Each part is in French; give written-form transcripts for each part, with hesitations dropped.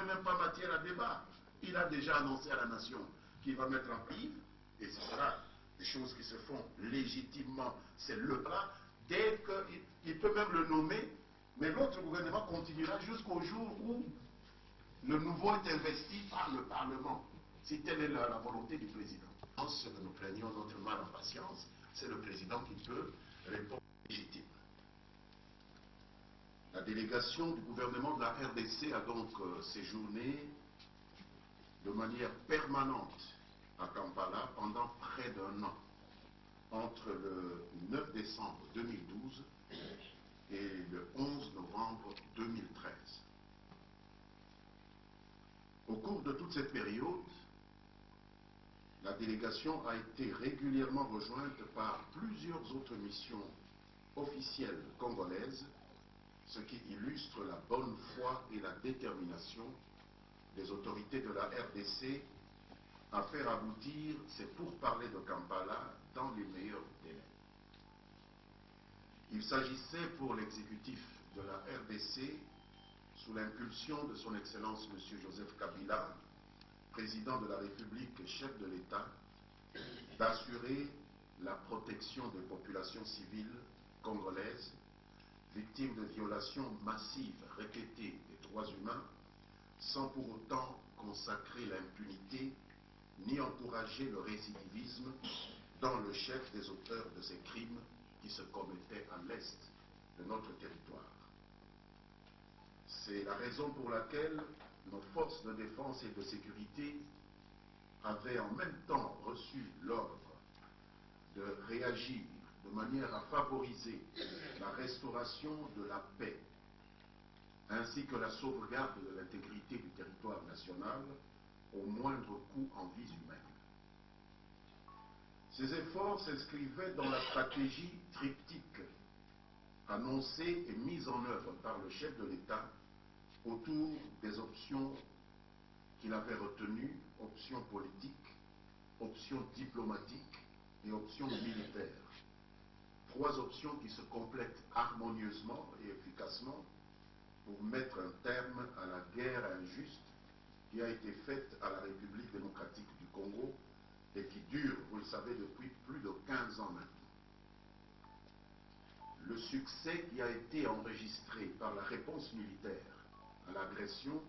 même pas matière à débat. Il a déjà annoncé à la nation qu'il va mettre en place, et ce sera des choses qui se font légitimement, c'est le plat, dès qu'il peut même le nommer, mais l'autre gouvernement continuera jusqu'au jour où le nouveau est investi par le Parlement, si telle est la volonté du président. Ce que nous craignons, notre mal en patience, c'est le président qui peut répondre légitime. La délégation du gouvernement de la RDC a donc séjourné de manière permanente à Kampala pendant près d'1 an, entre le 9 décembre 2012 et le 11 novembre 2013. Au cours de toute cette période, la délégation a été régulièrement rejointe par plusieurs autres missions officielles congolaises, ce qui illustre la bonne foi et la détermination des autorités de la RDC à faire aboutir ces pourparlers de Kampala dans les meilleurs délais. Il s'agissait pour l'exécutif de la RDC, sous l'impulsion de son Excellence M. Joseph Kabila, président de la République et chef de l'État, d'assurer la protection des populations civiles congolaises victimes de violations massives répétées des droits humains, sans pour autant consacrer l'impunité ni encourager le récidivisme dans le chef des auteurs de ces crimes qui se commettaient à l'est de notre territoire. C'est la raison pour laquelle nos forces de défense et de sécurité avaient en même temps reçu l'ordre de réagir de manière à favoriser la restauration de la paix ainsi que la sauvegarde de l'intégrité du territoire national au moindre coût en vies humaines. Ces efforts s'inscrivaient dans la stratégie triptyque annoncée et mise en œuvre par le chef de l'État autour des options qu'il avait retenues, options politiques, options diplomatiques et options militaires. 3 options qui se complètent harmonieusement et efficacement pour mettre un terme à la guerre injuste qui a été faite à la République démocratique du Congo et qui dure, vous le savez, depuis plus de 15 ans maintenant. Le succès qui a été enregistré par la réponse militaire à l'agression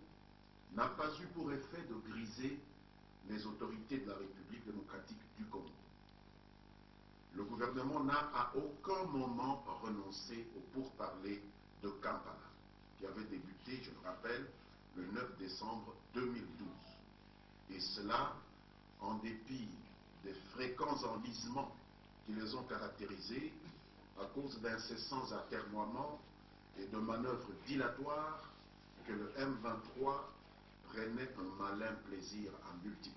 n'a pas eu pour effet de griser les autorités de la République démocratique du Congo. Le gouvernement n'a à aucun moment renoncé au pourparlers de Kampala, qui avait débuté, je le rappelle, le 9 décembre 2012. Et cela en dépit des fréquents enlisements qui les ont caractérisés à cause d'incessants atermoiements et de manœuvres dilatoires que le M23 prenait un malin plaisir à multiplier.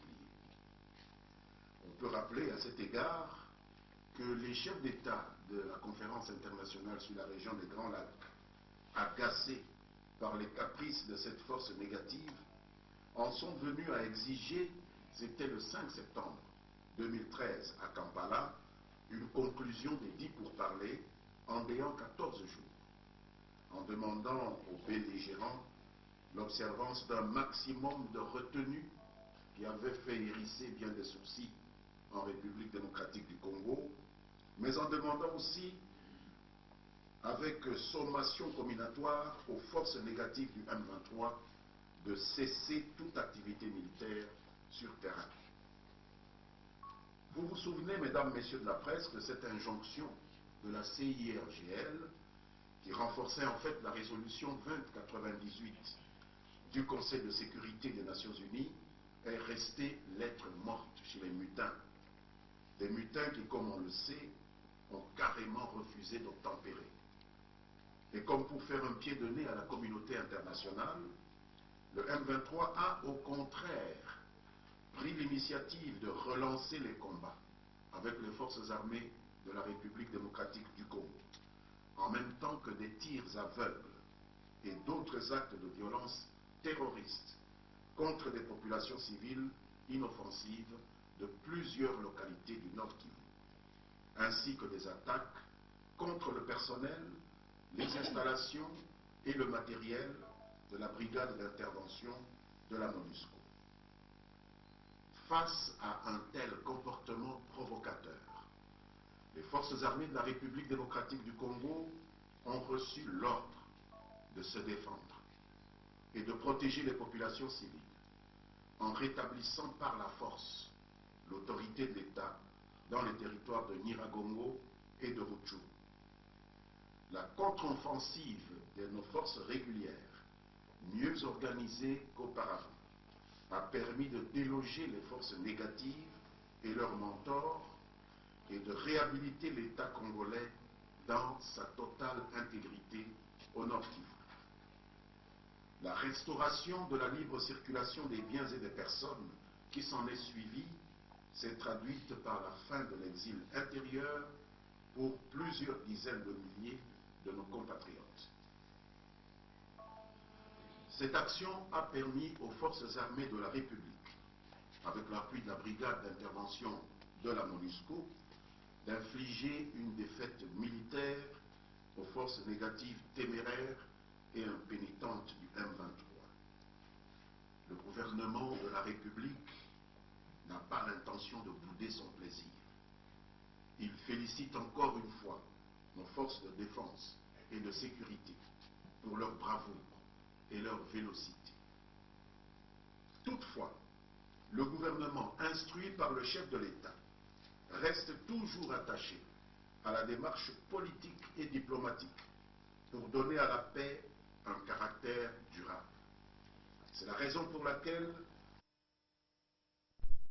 On peut rappeler à cet égard que les chefs d'État de la conférence internationale sur la région des Grands Lacs, agacés par les caprices de cette force négative, en sont venus à exiger, c'était le 5 septembre 2013 à Kampala, une conclusion des 10 pourparlers en ayant 14 jours, en demandant aux belligérants l'observance d'un maximum de retenue qui avait fait hérisser bien des sourcils en République démocratique du Congo, mais en demandant aussi, avec sommation combinatoire aux forces négatives du M23, de cesser toute activité militaire sur terrain. Vous vous souvenez, mesdames, messieurs de la presse, de cette injonction de la CIRGL qui renforçait en fait la résolution 2098 du Conseil de sécurité des Nations Unies est restée lettre morte chez les mutins. Des mutins qui, comme on le sait, ont carrément refusé d'obtempérer. Et comme pour faire un pied de nez à la communauté internationale, le M23 a au contraire pris l'initiative de relancer les combats avec les forces armées de la République démocratique du Congo, en même temps que des tirs aveugles et d'autres actes de violence terroristes contre des populations civiles inoffensives de plusieurs localités du Nord Kivu, ainsi que des attaques contre le personnel, les installations et le matériel de la brigade d'intervention de la MONUSCO. Face à un tel comportement provocateur, les forces armées de la République démocratique du Congo ont reçu l'ordre de se défendre et de protéger les populations civiles en rétablissant par la force l'autorité de l'État dans les territoires de Nyiragongo et de Rutshuru. La contre-offensive de nos forces régulières, mieux organisées qu'auparavant, a permis de déloger les forces négatives et leurs mentors et de réhabiliter l'État congolais dans sa totale intégrité au Nord Kivu. La restauration de la libre circulation des biens et des personnes qui s'en est suivie s'est traduite par la fin de l'exil intérieur pour plusieurs dizaines de milliers de nos compatriotes. Cette action a permis aux forces armées de la République, avec l'appui de la brigade d'intervention de la MONUSCO, d'infliger une défaite militaire aux forces négatives téméraires et impénitentes du M23. Le gouvernement de la République n'a pas l'intention de bouder son plaisir. Il félicite encore une fois nos forces de défense et de sécurité pour leur bravoure et leur vélocité. Toutefois, le gouvernement, instruit par le chef de l'État, reste toujours attaché à la démarche politique et diplomatique pour donner à la paix un caractère durable. C'est la raison pour laquelle